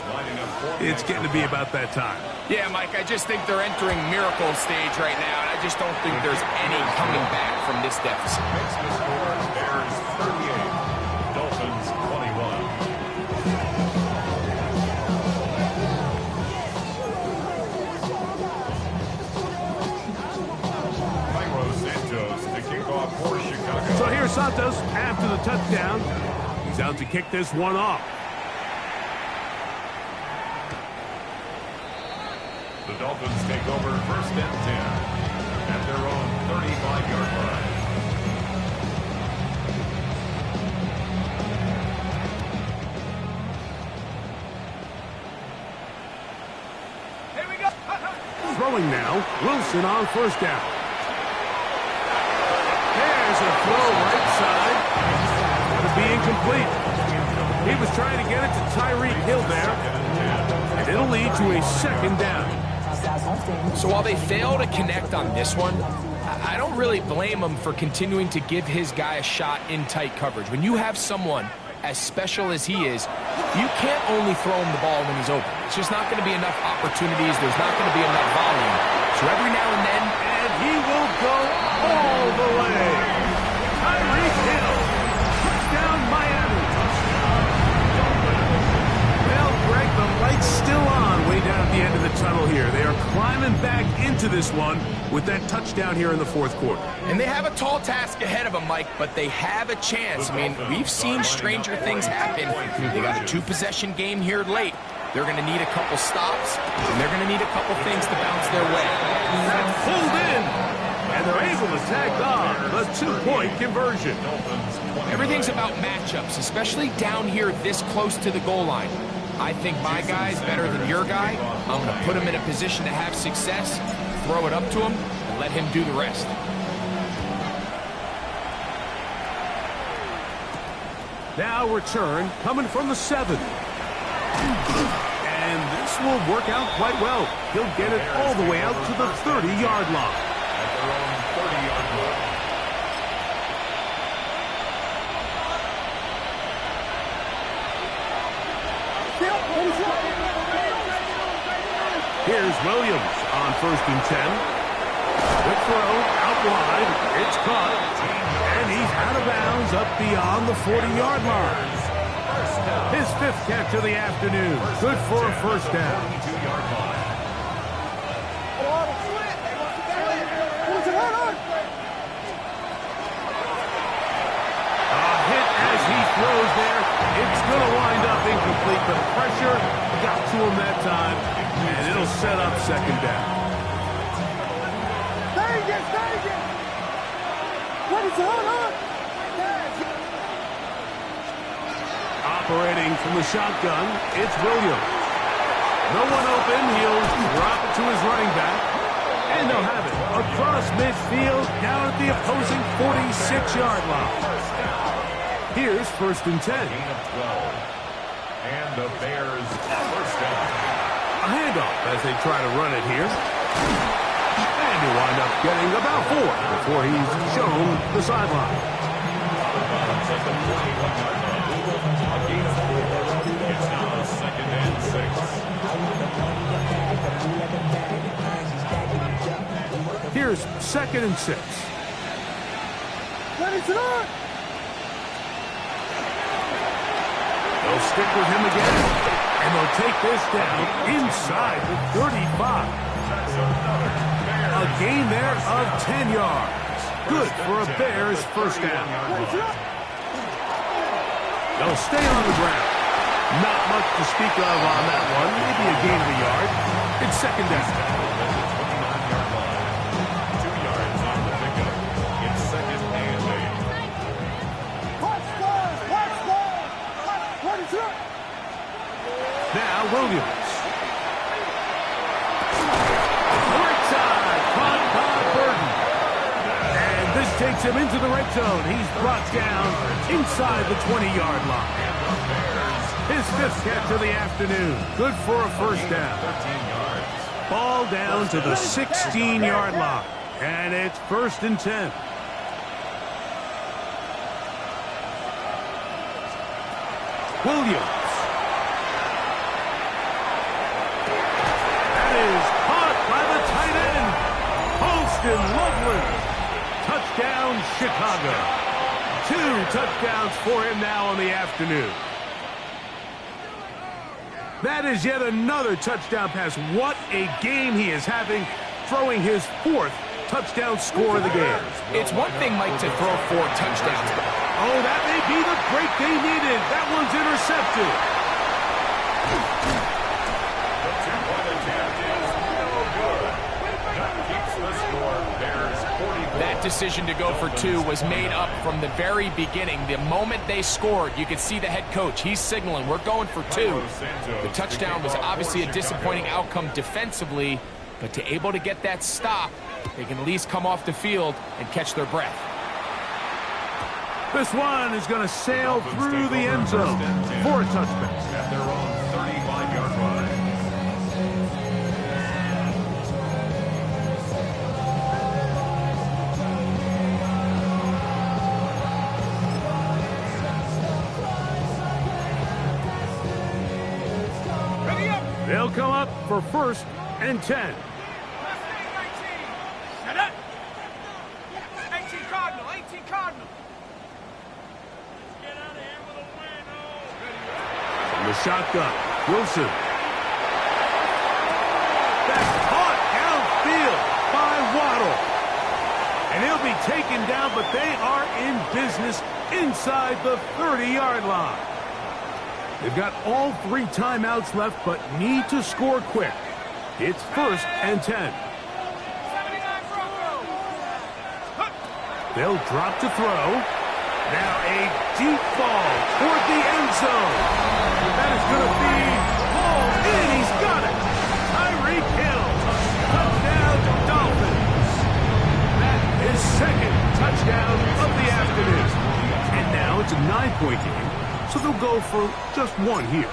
it's getting to be about that time. Yeah, Mike, I just think they're entering miracle stage right now, and I just don't think there's any coming back from this deficit. Makes the score Bears 38, Dolphins 21. Cairo Santos to kick off for Chicago. So here's Santos after the touchdown. He's out to kick this one off. The Dolphins take over 1st and 10 at their own 35-yard line. Here we go. Throwing now, Wilson on 1st down. There's a throw right side. Going to be incomplete. He was trying to get it to Tyreek Hill there. And it'll lead to a 2nd down. So while they fail to connect on this one, I don't really blame him for continuing to give his guy a shot in tight coverage. When you have someone as special as he is, you can't only throw him the ball when he's open. It's just not going to be enough opportunities. There's not going to be enough volume. So every now and then, And he will go all the way. Tyreek Hill. Touchdown, Miami. Well, Greg, the light's still on way down at the end of the tunnel here. They are climbing back into this one with that touchdown here in the 4th quarter. and they have a tall task ahead of them, Mike, but they have a chance. I mean, we've seen stranger things happen. They got a 2-possession game here late. They're going to need a couple stops, and they're going to need a couple things to bounce their way. Pulled in, and they're able to tag on the 2-point conversion. Everything's about matchups, especially down here this close to the goal line. I think my guy's better than your guy. I'm going to put him in a position to have success, throw it up to him, and let him do the rest. Now return coming from the 7. And this will work out quite well. He'll get it all the way out to the 30-yard line. At their own 30-yard line. Here's Williams on 1st and 10. Quick throw out wide. It's caught. And he's out of bounds up beyond the 40-yard line. His 5th catch of the afternoon. Good for a 1st down. 22-yard line. A hit as he throws there. It's going to wind up incomplete. The pressure got to him that time. And it'll set up 2nd down. Operating from the shotgun, it's Williams. No one open. He'll drop it to his running back. And they'll have it across midfield down at the opposing 46-yard line. Here's 1st and 10. Gain of 12. And the Bears first down. A handoff as they try to run it here. And he'll wind up getting about 4 before he's shown the sideline. At the 41-yard line. A gain of 4. It's now 2nd and 6. Here's 2nd and 6. They'll stick with him again, and they'll take this down inside the 35. A gain there of 10 yards. Good for a Bears first down. They'll stay on the ground. Not much to speak of on that one. Maybe a gain of a yard. It's 2nd down. 29-yard line. 2 yards on the pickup. It's 2nd and 8. Now Williams. Right side, caught by Burton. And this takes him into the red zone. He's brought down inside the 20-yard line. His 5th catch of the afternoon. Good for a first down. 13 yards. Ball down to the 16-yard line. And it's 1st and 10. Williams. That is caught by the tight end. Holston Loveland. Touchdown, Chicago. 2 touchdowns for him now on the afternoon. That is yet another touchdown pass. What a game he is having, throwing his 4th touchdown score of the game. It's one thing, Mike, to throw 4 touchdowns, but Oh, that may be the break they needed. That one's intercepted. The 2-point attempt is no good. That keeps the score Bears 44. that decision to go for 2 was made up from the very beginning. The moment they scored, you could see the head coach. He's signaling, we're going for 2. The touchdown was obviously a disappointing outcome defensively, but to able to get that stop, they can at least come off the field and catch their breath. This one is going to sail through the end zone for a touchback. At their own 35-yard line. Ready up. They'll come up for 1st and 10. Set up. 18 Cardinal, 18 Cardinal. Get out of here with a win, From the shotgun, Wilson. That's caught downfield by Waddle. And he'll be taken down, but they are in business inside the 30-yard line. They've got all 3 timeouts left, but need to score quick. It's 1st and 10. 79 Bronco. They'll drop to throw. Now a deep ball toward the end zone. That is going to be hauled in. He's got it. Tyreek Hill. Touchdown, Dolphins. That is 2nd touchdown of the afternoon. And now it's a 9-point game, so they'll go for just 1 here.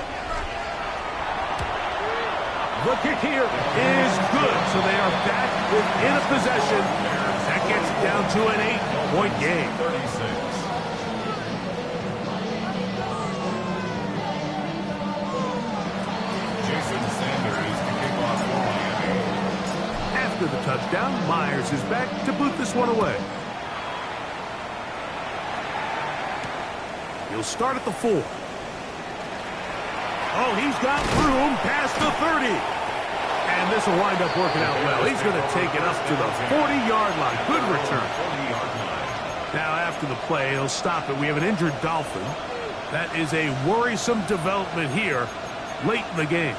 The kick here is good, so they are back within a possession. That gets it down to an 8-point game. 36. Jason Sanders to kick off for Miami. After the touchdown, Myers is back to boot this one away. He'll start at the 4. Oh, he's got room past the 30. And this will wind up working out well. He's going to take it up to the 40-yard line. Good return. 40-yard line. Now, after the play, he'll stop it. We have an injured Dolphin. That is a worrisome development here late in the game.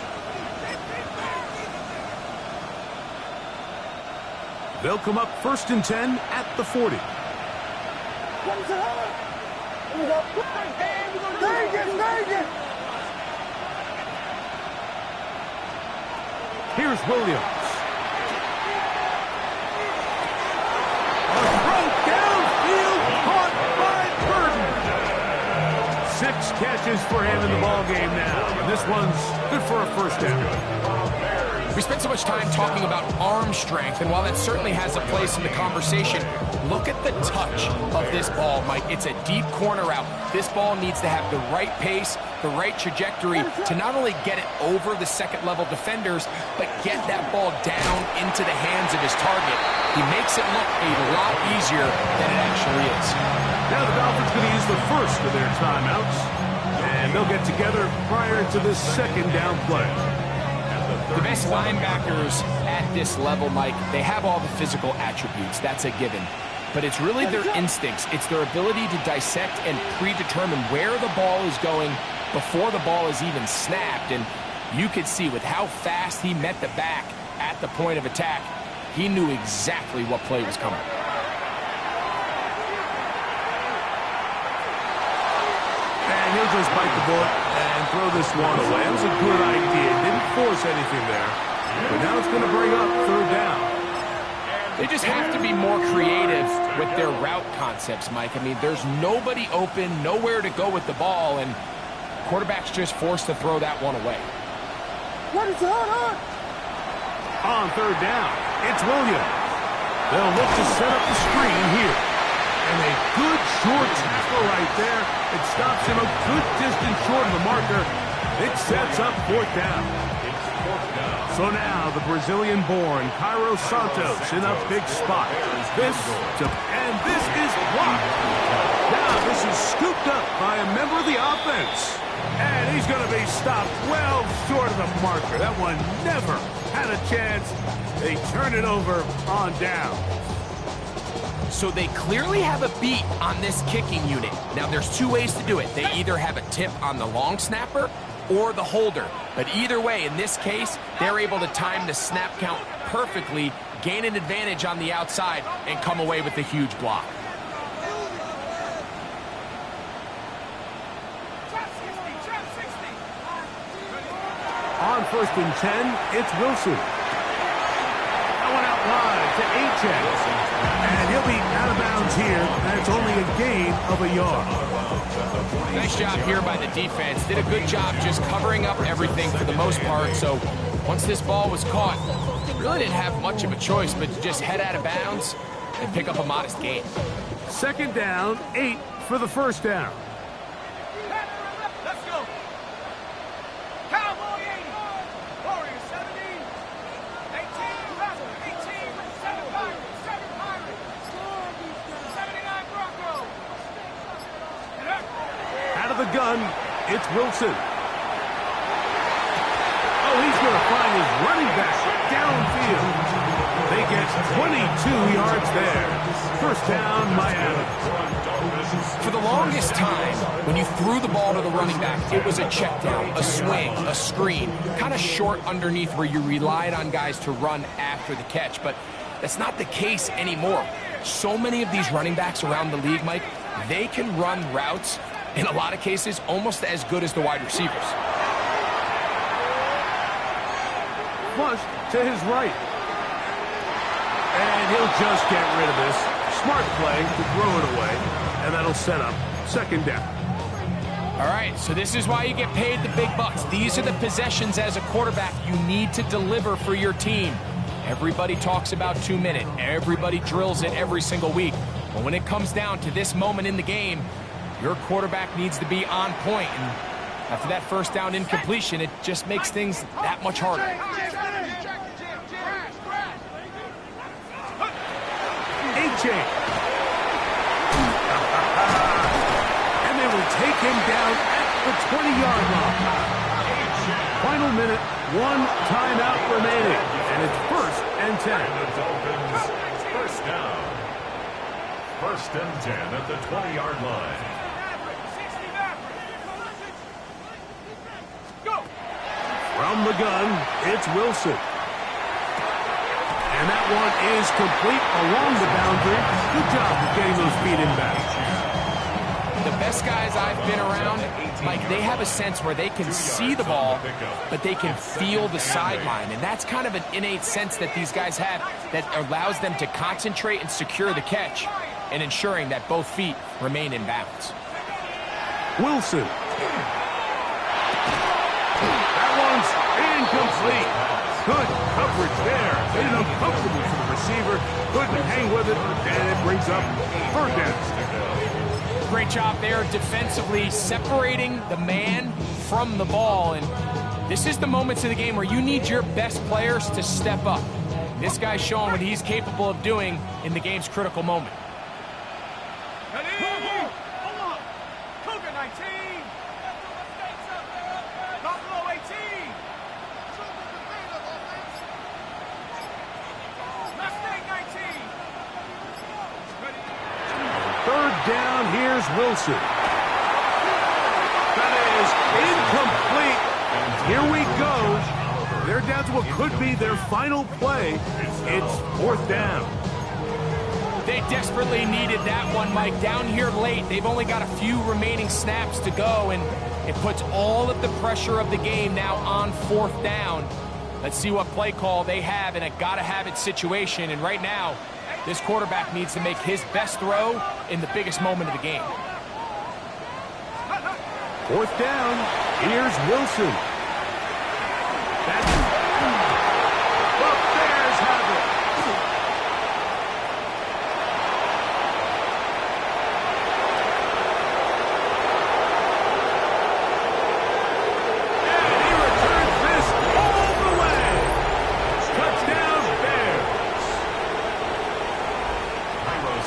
They'll come up 1st and 10 at the 40. Here's Williams. A throw downfield caught by Burton. stretches for him in the ball game now. And this one's good for a first down. We spent so much time talking about arm strength, and while that certainly has a place in the conversation, look at the touch of this ball, Mike. It's a deep corner route. This ball needs to have the right pace, the right trajectory to not only get it over the second-level defenders, but get that ball down into the hands of his target. He makes it look a lot easier than it actually is. Now the Dolphins going to use the first of their timeouts, and they'll get together prior to this second down play. The best linebackers at this level, Mike, they have all the physical attributes. That's a given. But it's really their instincts. It's their ability to dissect and predetermine where the ball is going before the ball is even snapped. And you could see with how fast he met the back at the point of attack, he knew exactly what play was coming. And he'll just bite the bullet and throw this one away. That was a good idea. Didn't force anything there. But now it's going to bring up third down. They just have to be more creative with their route concepts, Mike. I mean, there's nobody open, nowhere to go with the ball, and quarterback's just forced to throw that one away. What is on? On third down, it's Williams. They'll look to set up the screen here. And a good short tackle right there. It stops him a good distance short of the marker. It sets up fourth down. So now the Brazilian-born Cairo Santos in a big spot. This is blocked. Now this is scooped up by a member of the offense. And he's going to be stopped well short of the marker. That one never had a chance. They turn it over on down. So they clearly have a beat on this kicking unit. Now, there's two ways to do it. They either have a tip on the long snapper or the holder. But either way, in this case, they're able to time the snap count perfectly, gain an advantage on the outside, and come away with a huge block. On 1st and 10, it's Wilson. That one out wide to A-Check. And he'll be out of bounds here. That's only a gain of a yard. Nice job here by the defense. Did a good job just covering up everything for the most part. So once this ball was caught, really didn't have much of a choice but to just head out of bounds and pick up a modest gain. Second down, 8 for the first down. Let's go. Cowboy 80. Warrior 70. 18. 7 Pirates. 79 Broncos. Out of the gun, it's Wilson. Oh, he's going to find his running back downfield. They get 22 yards there. First down, Miami. For the longest time, when you threw the ball to the running back, it was a check down, a swing, a screen, kind of short underneath where you relied on guys to run after the catch. But that's not the case anymore. So many of these running backs around the league, Mike, they can run routes, in a lot of cases, almost as good as the wide receivers. Flush to his right. And he'll just get rid of this. Smart play to throw it away. And that'll set up second down. All right, so this is why you get paid the big bucks. These are the possessions as a quarterback you need to deliver for your team. Everybody talks about 2 minute. Everybody drills it every single week. But when it comes down to this moment in the game, your quarterback needs to be on point. And after that first down incompletion, it just makes things that much harder. A-Chain. And they will take him down at the 20-yard line. Final minute, 1 timeout remaining. And it's 1st and 10. The Dolphins, first down. 1st and 10 at the 20-yard line. From the gun, it's Wilson. And that one is complete along the boundary. Good job of getting those feet in back. The best guys I've been around, Mike, they have a sense where they can see the ball, but they can feel the sideline. And that's kind of an innate sense that these guys have that allows them to concentrate and secure the catch and ensuring that both feet remain in bounds. Wilson That one's incomplete. Good coverage there. Made it uncomfortable for the receiver. Couldn't hang with it, and it brings up third down. Great job there defensively, separating the man from the ball. And this is the moments of the game where you need your best players to step up. This guy's showing what he's capable of doing in the game's critical moment. Cougar 19. Buffalo 18. Mustang 19. Third down, here's Wilson. That is incomplete. Here we go. They're down to what could be their final play. It's fourth down. They desperately needed that one, Mike. Down here late, they've only got a few remaining snaps to go, and it puts all of the pressure of the game now on fourth down. Let's see what play call they have in a gotta-have-it situation. And right now, this quarterback needs to make his best throw in the biggest moment of the game. Fourth down, here's Wilson. That's the Bears have it. And he returns this all the way. Touchdown, Bears.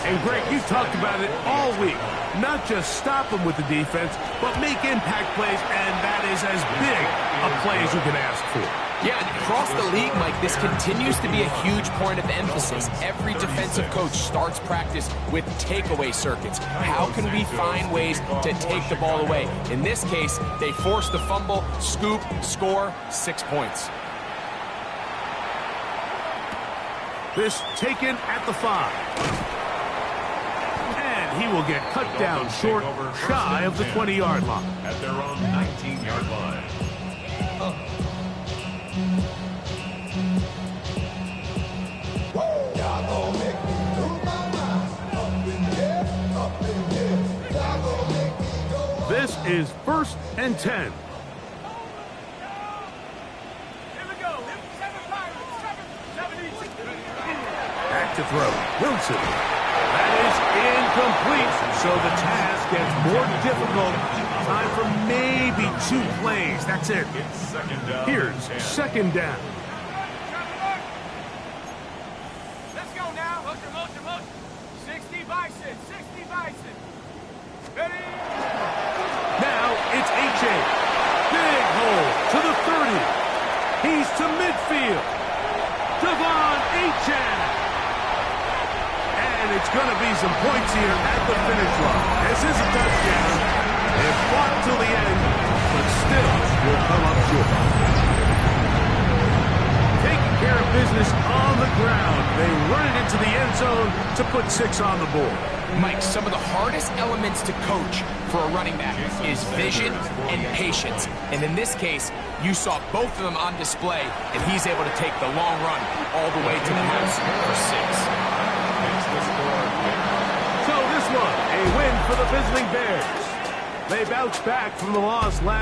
And Greg, you talked about it all week. Not just stop them with the defense, but make impact plays, and that is as big a play as you can ask for. Yeah, across the league, Mike, this continues to be a huge point of emphasis. Every defensive coach starts practice with takeaway circuits. How can we find ways to take the ball away? In this case, they force the fumble, scoop, score, 6 points. This taken at the 5. He will get cut down short, shy of the 20-yard line. At their own 19-yard line. This is 1st and 10. Here we go. 7 Back to throw. Wilson. That is incomplete, so the task gets more difficult. Time for maybe 2 plays. That's it. Here's second down. Let's go now. Motion. 60 Bison. 60 Bison. Ready? Now it's H.A. Big hole to the 30. He's to midfield. Devon H.A. And it's going to be some points here at the finish line. This is a touchdown. They fought till the end, but still will come up short. Taking care of business on the ground. They run it into the end zone to put 6 on the board. Mike, some of the hardest elements to coach for a running back is vision and patience. And in this case, you saw both of them on display, and he's able to take the long run all the way to the house for 6. So this one, a win for the visiting Bears. They bounced back from the loss last